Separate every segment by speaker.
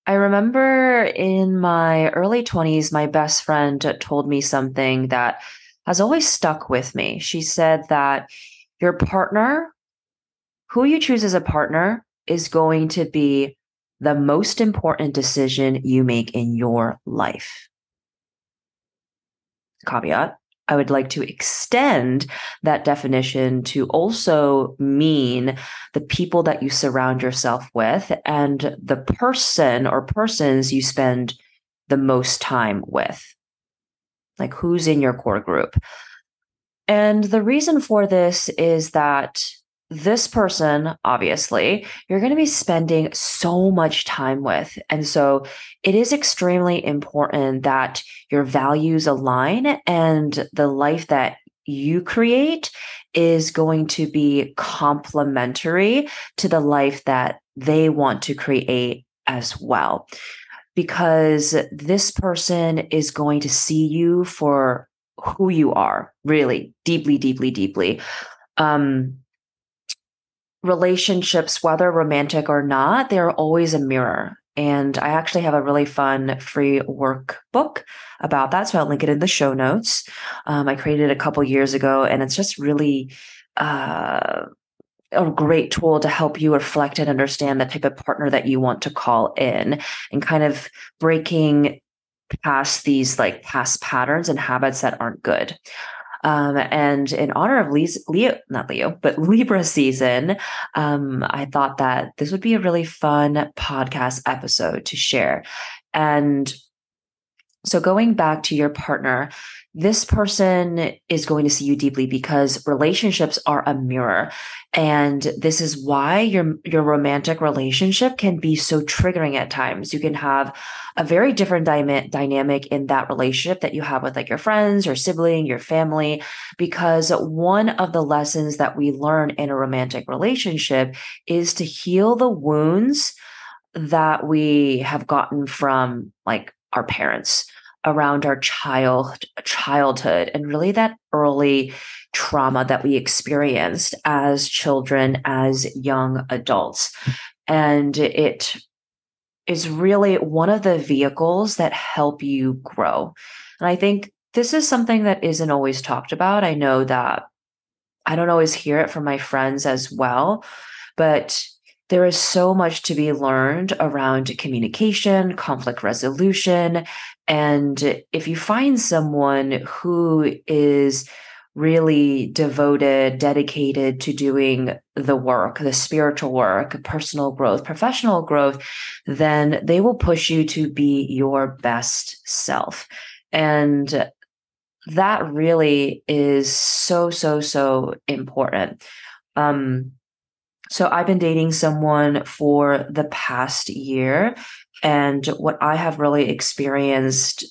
Speaker 1: I remember in my early 20s, my best friend told me something that has always stuck with me. She said that your partner, who you choose as a partner, is going to be the most important decision you make in your life. Caveat. I would like to extend that definition to also mean the people that you surround yourself with and the person or persons you spend the most time with, like who's in your core group. And the reason for this is that this person, obviously, you're going to be spending so much time with. And so it is extremely important that your values align and the life that you create is going to be complementary to the life that they want to create as well. Because this person is going to see you for who you are, really deeply, deeply, deeply. Um, Relationships, whether romantic or not, they're always a mirror. And I actually have a really fun free workbook about that. So I'll link it in the show notes. I created it a couple years ago, and it's just really a great tool to help you reflect and understand the type of partner that you want to call in and kind of breaking past these like past patterns and habits that aren't good. And in honor of not Leo, but Libra season, I thought that this would be a really fun podcast episode to share. And so going back to your partner, this person is going to see you deeply because relationships are a mirror. And this is why your romantic relationship can be so triggering at times. You can have a very different dynamic in that relationship that you have with like your friends, your sibling, your family, because one of the lessons that we learn in a romantic relationship is to heal the wounds that we have gotten from like our parents around our childhood and really that early trauma that we experienced as children, as young adults. And it is really one of the vehicles that help you grow. And I think this is something that isn't always talked about. I know that I don't always hear it from my friends as well, but there is so much to be learned around communication, conflict resolution. And if you find someone who is really devoted, dedicated to doing the work, the spiritual work, personal growth, professional growth, then they will push you to be your best self. And that really is so, so, so important. So I've been dating someone for the past year, and what I have really experienced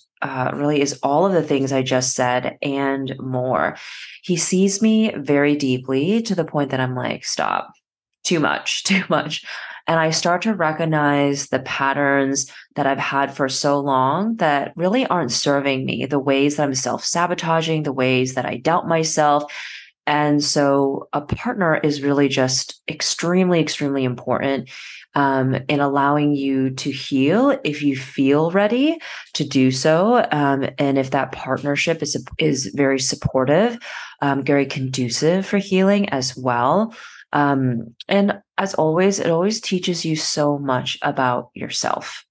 Speaker 1: really is all of the things I just said and more. He sees me very deeply to the point that I'm like, stop, too much, too much. And I start to recognize the patterns that I've had for so long that really aren't serving me, the ways that I'm self-sabotaging, the ways that I doubt myself. And so a partner is really just extremely, extremely important in allowing you to heal if you feel ready to do so. And if that partnership is very supportive, very conducive for healing as well. And as always, it always teaches you so much about yourself.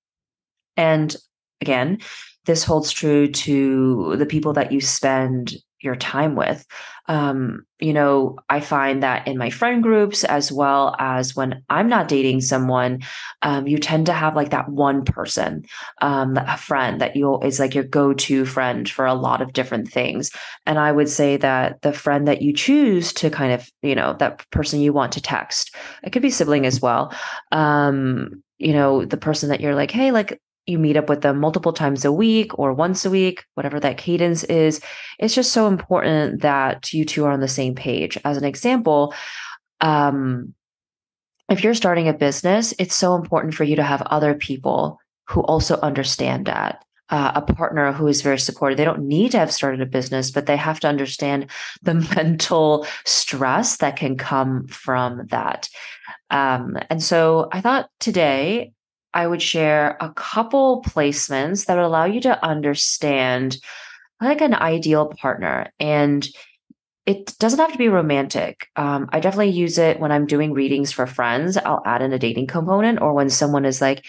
Speaker 1: And again, this holds true to the people that you spend your time with. I find that in my friend groups, as well as when I'm not dating someone, you tend to have like that one person, a friend that is like your go-to friend for a lot of different things. And I would say that the friend that you choose to kind of, that person you want to text, it could be sibling as well. The person that you're like, hey, like, you meet up with them multiple times a week or once a week, whatever that cadence is. It's just so important that you two are on the same page. As an example, if you're starting a business, it's so important for you to have other people who also understand that. A partner who is very supportive. They don't need to have started a business, but they have to understand the mental stress that can come from that. And so I thought today I would share a couple placements that would allow you to understand like an ideal partner. And it doesn't have to be romantic. I definitely use it when I'm doing readings for friends. I'll add in a dating component, or when someone is like,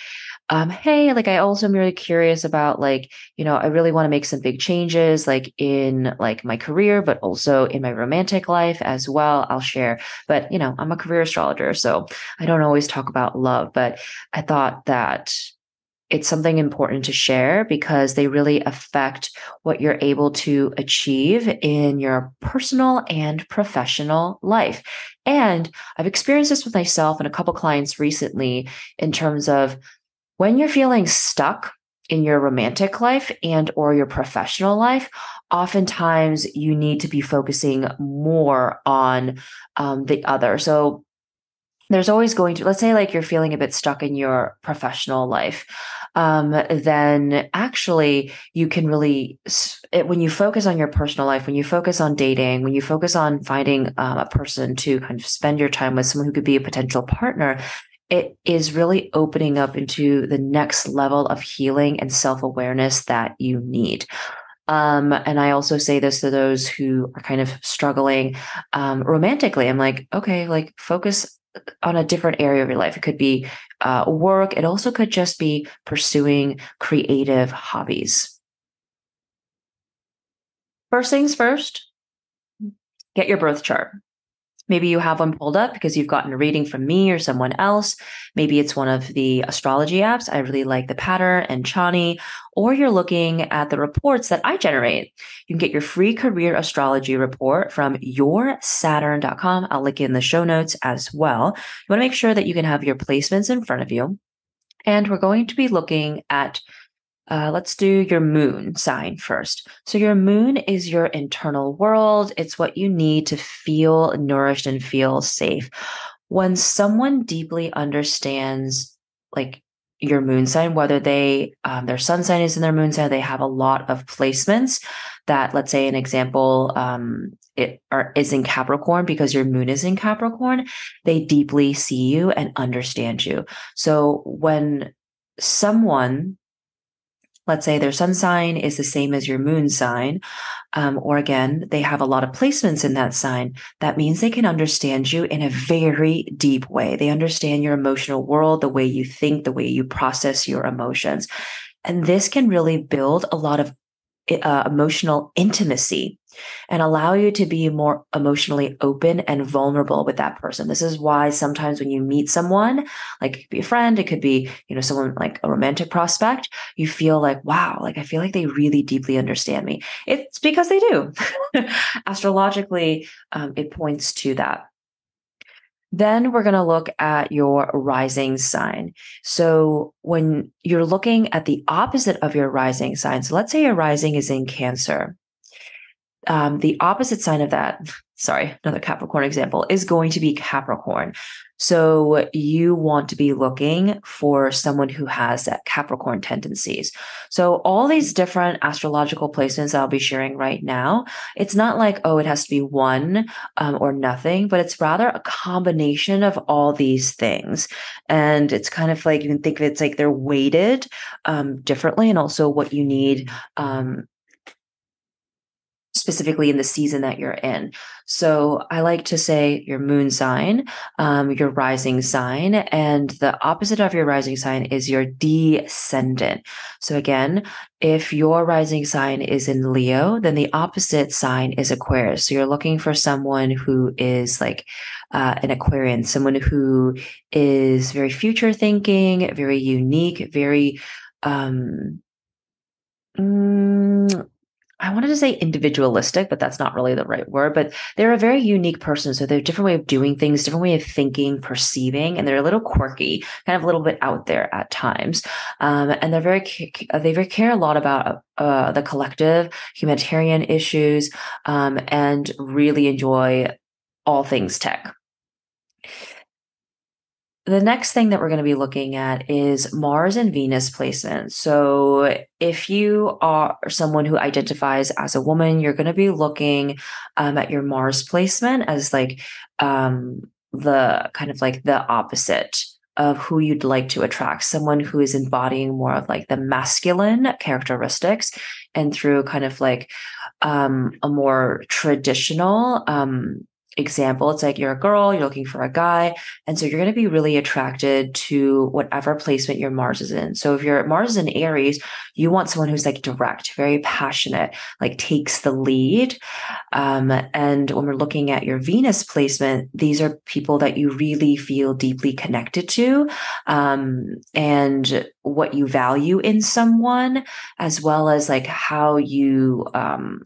Speaker 1: hey, like I also am really curious about like, I really want to make some big changes like in like my career, but also in my romantic life as well. I'll share. But I'm a career astrologer, so I don't always talk about love, but I thought that it's something important to share because they really affect what you're able to achieve in your personal and professional life. And I've experienced this with myself and a couple clients recently in terms of when you're feeling stuck in your romantic life and or your professional life, oftentimes you need to be focusing more on the other. So there's always going to, let's say like you're feeling a bit stuck in your professional life, then actually you can really, when you focus on your personal life, when you focus on dating, when you focus on finding a person to kind of spend your time with, someone who could be a potential partner, it is really opening up into the next level of healing and self-awareness that you need. And I also say this to those who are kind of struggling romantically. I'm like, okay, like focus on a different area of your life. It could be work. It also could just be pursuing creative hobbies. First things first, get your birth chart. Maybe you have one pulled up because you've gotten a reading from me or someone else. Maybe it's one of the astrology apps. I really like the Pattern and Chani, or you're looking at the reports that I generate. You can get your free career astrology report from yoursaturn.com. I'll link it in the show notes as well. You want to make sure that you can have your placements in front of you. And we're going to be looking at let's do your moon sign first. So, your moon is your internal world. It's what you need to feel nourished and feel safe. When someone deeply understands, like, your moon sign, whether their sun sign is in their moon sign, they have a lot of placements that, let's say, an example, is in Capricorn because your moon is in Capricorn. They deeply see you and understand you. So, when someone, let's say their sun sign is the same as your moon sign, or again, they have a lot of placements in that sign, that means they can understand you in a very deep way. They understand your emotional world, the way you think, the way you process your emotions. And this can really build a lot of emotional intimacy and allow you to be more emotionally open and vulnerable with that person. This is why sometimes when you meet someone, like it could be a friend, it could be, someone like a romantic prospect, you feel like, wow, like I feel like they really deeply understand me. It's because they do. Astrologically, it points to that. Then we're going to look at your rising sign. So when you're looking at the opposite of your rising sign, so let's say your rising is in Cancer. The opposite sign of that, sorry, another Capricorn example, is going to be Capricorn. So you want to be looking for someone who has that Capricorn tendencies. So all these different astrological placements I'll be sharing right now, it's not like, oh, it has to be one or nothing, but it's rather a combination of all these things. And it's kind of like, you can think of it's like they're weighted differently, and also what you need specifically in the season that you're in. So I like to say your moon sign, your rising sign, and the opposite of your rising sign is your descendant. So again, if your rising sign is in Leo, then the opposite sign is Aquarius. So you're looking for someone who is like an Aquarian, someone who is very future thinking, very unique, very I wanted to say individualistic, but that's not really the right word. But they're a very unique person. So they're a different way of doing things, different way of thinking, perceiving, and they're a little quirky, kind of a little bit out there at times. And they very care a lot about the collective, humanitarian issues, and really enjoy all things tech. The next thing that we're going to be looking at is Mars and Venus placement. So if you are someone who identifies as a woman, you're going to be looking at your Mars placement as like the kind of like the opposite of who you'd like to attract, someone who is embodying more of like the masculine characteristics, and through kind of like a more traditional example, it's like you're a girl, you're looking for a guy, and so you're going to be really attracted to whatever placement your Mars is in. So if your Mars is in Aries, you want someone who's like direct, very passionate, like takes the lead. And when we're looking at your Venus placement, these are people that you really feel deeply connected to, and what you value in someone, as well as like how you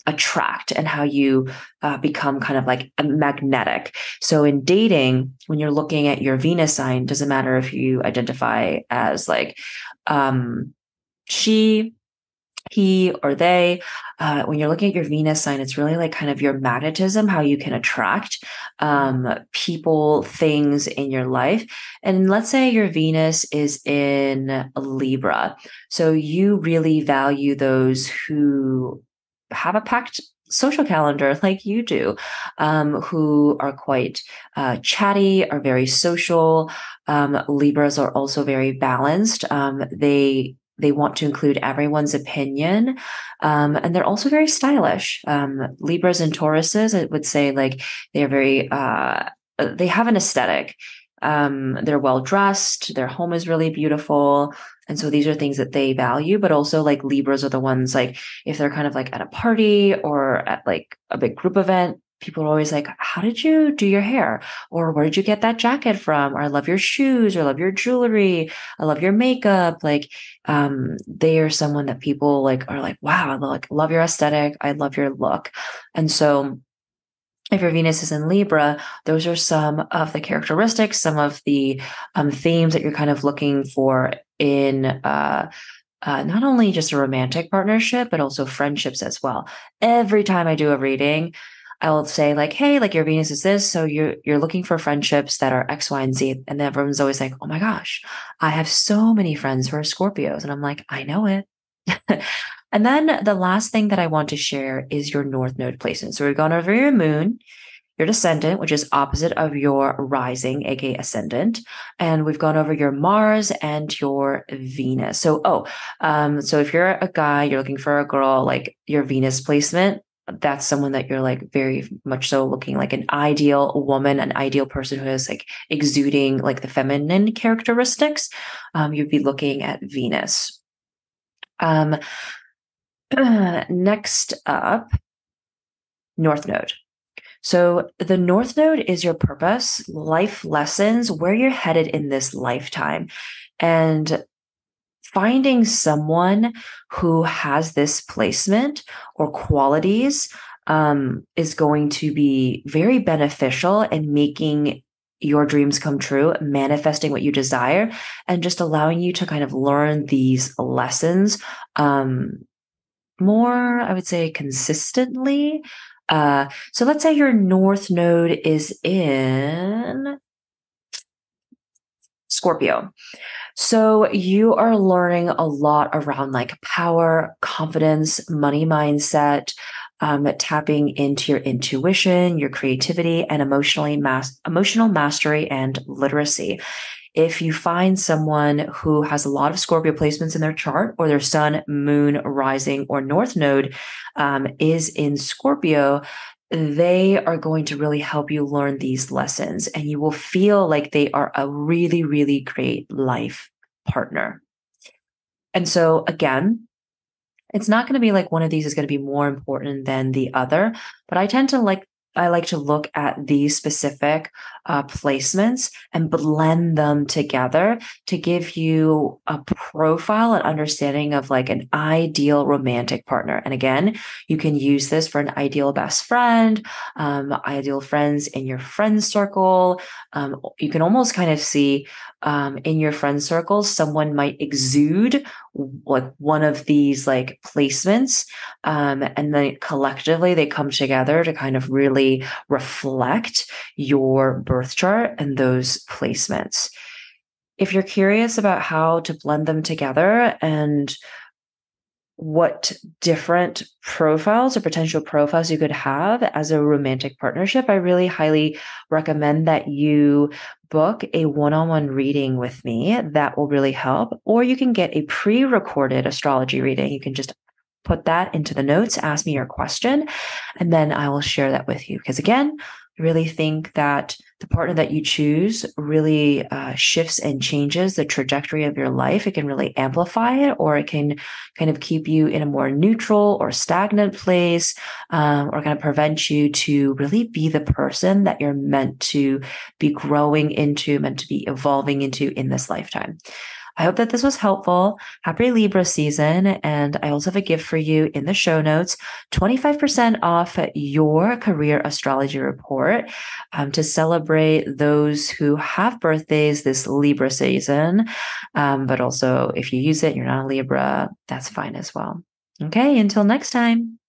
Speaker 1: attract and how you become kind of like a magnetic. So in dating, when you're looking at your Venus sign, doesn't matter if you identify as like she, he, or they. When you're looking at your Venus sign, it's really like kind of your magnetism, how you can attract people, things in your life. And let's say your Venus is in Libra. So you really value those who have a packed social calendar like you do, who are quite chatty, are very social. Libras are also very balanced. They want to include everyone's opinion. And they're also very stylish. Libras and Tauruses, I would say, like, they're very, they have an aesthetic. They're well dressed. Their home is really beautiful. And so these are things that they value, but also like Libras are the ones, like, if they're kind of like at a party or at like a big group event, people are always like, how did you do your hair? Or where did you get that jacket from? Or I love your shoes, or I love your jewelry. I love your makeup. Like, they are someone that people like are like, wow, I love your aesthetic. I love your look. And so if your Venus is in Libra, those are some of the characteristics, some of the themes that you're kind of looking for in not only just a romantic partnership, but also friendships as well. Every time I do a reading, I will say like, hey, like your Venus is this, so you're looking for friendships that are X, Y, and Z. And then everyone's always like, oh my gosh, I have so many friends who are Scorpios. And I'm like, I know it. And then the last thing that I want to share is your North Node placement. So we've gone over your moon, your descendant, which is opposite of your rising, aka ascendant, and we've gone over your Mars and your Venus. So if you're a guy, you're looking for a girl, like your Venus placement, that's someone that you're like very much so looking like an ideal woman, an ideal person who is like exuding like the feminine characteristics. You'd be looking at Venus. Next up, North Node. So the North Node is your purpose, life lessons, where you're headed in this lifetime. And finding someone who has this placement or qualities is going to be very beneficial in making your dreams come true, manifesting what you desire, and just allowing you to kind of learn these lessons more, I would say, consistently. So let's say your North Node is in Scorpio. So you are learning a lot around like power, confidence, money mindset, tapping into your intuition, your creativity, and emotional mastery and literacy. If you find someone who has a lot of Scorpio placements in their chart, or their sun, moon, rising, or North Node is in Scorpio, they are going to really help you learn these lessons, and you will feel like they are a really, really great life partner. And so again, it's not going to be like one of these is going to be more important than the other, but I like to look at these specific placements and blend them together to give you a profile and understanding of like an ideal romantic partner. And again, you can use this for an ideal best friend, ideal friends in your friend circle. You can almost kind of see in your friend circle, someone might exude like one of these like placements, and then collectively they come together to kind of really reflect your birth chart and those placements. If you're curious about how to blend them together and what different profiles or potential profiles you could have as a romantic partnership, I really highly recommend that you book a one-on-one reading with me. That will really help. Or you can get a pre-recorded astrology reading. You can just put that into the notes, ask me your question, and then I will share that with you. Because again, I really think that the partner that you choose really shifts and changes the trajectory of your life. It can really amplify it, or it can kind of keep you in a more neutral or stagnant place, or kind of prevent you to really be the person that you're meant to be growing into, meant to be evolving into in this lifetime. I hope that this was helpful. Happy Libra season. And I also have a gift for you in the show notes, 25% off your career astrology report, to celebrate those who have birthdays this Libra season. But also if you use it, you're not a Libra, that's fine as well. Okay, until next time.